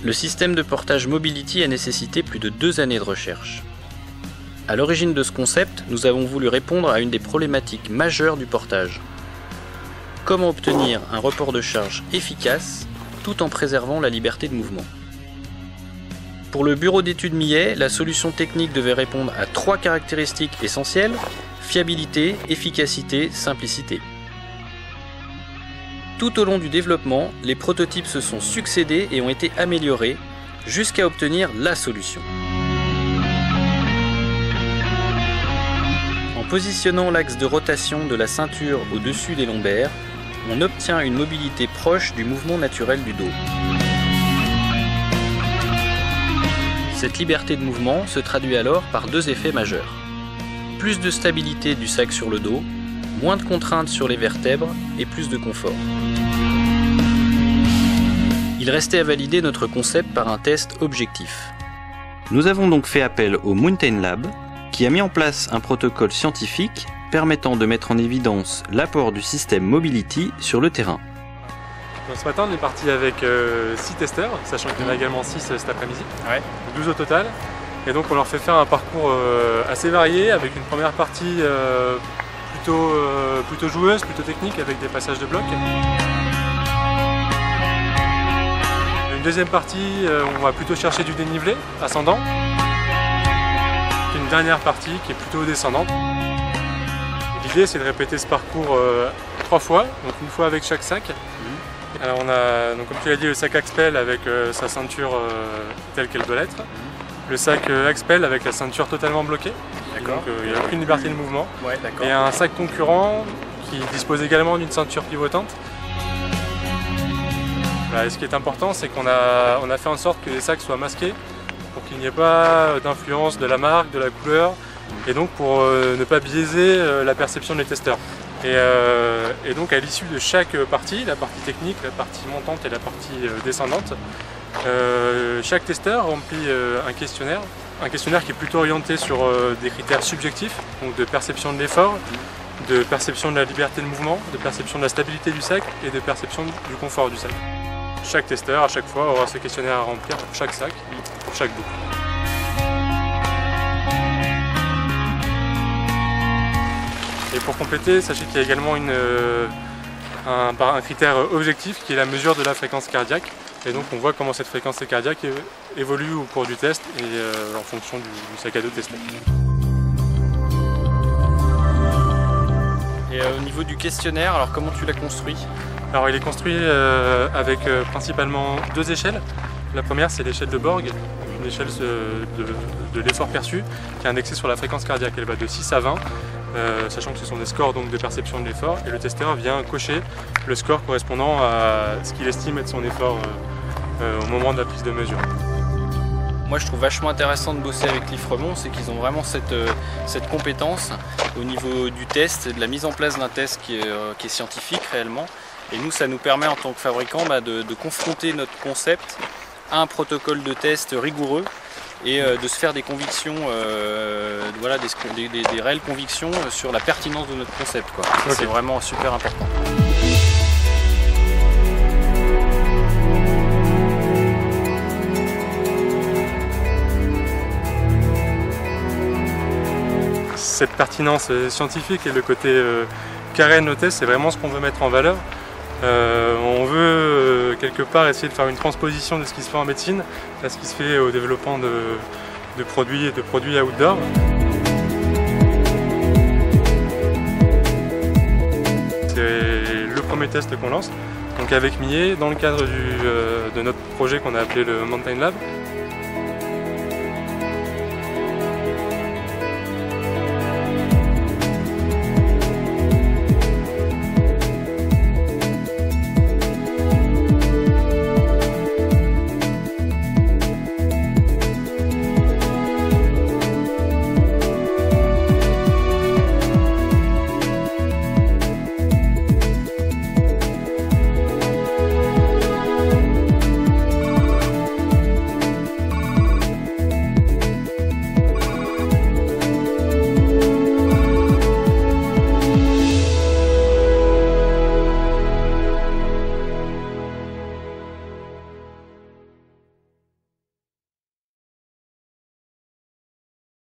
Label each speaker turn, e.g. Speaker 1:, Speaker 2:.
Speaker 1: le système de portage Mobility a nécessité plus de 2 années de recherche. À l'origine de ce concept, nous avons voulu répondre à une des problématiques majeures du portage. Comment obtenir un report de charge efficace tout en préservant la liberté de mouvement. Pour le bureau d'études Millet, la solution technique devait répondre à 3 caractéristiques essentielles: fiabilité, efficacité, simplicité. Tout au long du développement, les prototypes se sont succédés et ont été améliorés jusqu'à obtenir la solution. En positionnant l'axe de rotation de la ceinture au-dessus des lombaires, on obtient une mobilité proche du mouvement naturel du dos. Cette liberté de mouvement se traduit alors par 2 effets majeurs. Plus de stabilité du sac sur le dos, moins de contraintes sur les vertèbres et plus de confort. Il restait à valider notre concept par un test objectif. Nous avons donc fait appel au Mountain Lab, qui a mis en place un protocole scientifique permettant de mettre en évidence l'apport du système Mobility sur le terrain.
Speaker 2: Donc ce matin, on est parti avec 6 testeurs, sachant qu'il y en a également 6 cet après-midi, 12 au total. Et donc on leur fait faire un parcours assez varié, avec une première partie plutôt joueuse, plutôt technique, avec des passages de blocs. Une deuxième partie, on va plutôt chercher du dénivelé ascendant. Une dernière partie qui est plutôt descendante. L'idée, c'est de répéter ce parcours 3 fois, donc une fois avec chaque sac. Alors on a, donc comme tu l'as dit, le sac Axpel avec sa ceinture telle qu'elle doit l'être. Le sac Axpel avec la ceinture totalement bloquée, donc il n'y a aucune liberté de mouvement. Et un sac concurrent qui dispose également d'une ceinture pivotante. Voilà, et ce qui est important, c'est qu'on a fait en sorte que les sacs soient masqués pour qu'il n'y ait pas d'influence de la marque, de la couleur, et donc pour ne pas biaiser la perception des testeurs. Et donc à l'issue de chaque partie, la partie technique, la partie montante et la partie descendante, chaque testeur remplit un questionnaire qui est plutôt orienté sur des critères subjectifs, donc de perception de l'effort, de perception de la liberté de mouvement, de perception de la stabilité du sac et de perception du confort du sac. Chaque testeur, à chaque fois, aura ce questionnaire à remplir pour chaque sac, pour chaque boucle. Et pour compléter, sachez qu'il y a également un critère objectif qui est la mesure de la fréquence cardiaque. Et donc on voit comment cette fréquence cardiaque évolue au cours du test et en fonction du sac à dos testé.
Speaker 1: Et au niveau du questionnaire, alors comment tu l'as construit?
Speaker 2: Alors il est construit avec principalement 2 échelles. La première, c'est l'échelle de Borg, une échelle de l'effort perçu qui est indexée sur la fréquence cardiaque. Elle va de 6 à 20. Sachant que ce sont des scores donc, de perception de l'effort, et le testeur vient cocher le score correspondant à ce qu'il estime être son effort au moment de la prise de mesure.
Speaker 1: Moi je trouve vachement intéressant de bosser avec Liffremont, c'est qu'ils ont vraiment cette compétence au niveau du test, de la mise en place d'un test qui est scientifique réellement, et nous ça nous permet en tant que fabricant de confronter notre concept à un protocole de test rigoureux et de se faire des convictions, voilà, des réelles convictions sur la pertinence de notre concept. C'est vraiment super important.
Speaker 2: Cette pertinence scientifique et le côté carré de nos tests, c'est vraiment ce qu'on veut mettre en valeur. On veut quelque part essayer de faire une transposition de ce qui se fait en médecine à ce qui se fait au développement de produits outdoor. C'est le premier test qu'on lance, donc avec Millet, dans le cadre de notre projet qu'on a appelé le Mountain Lab.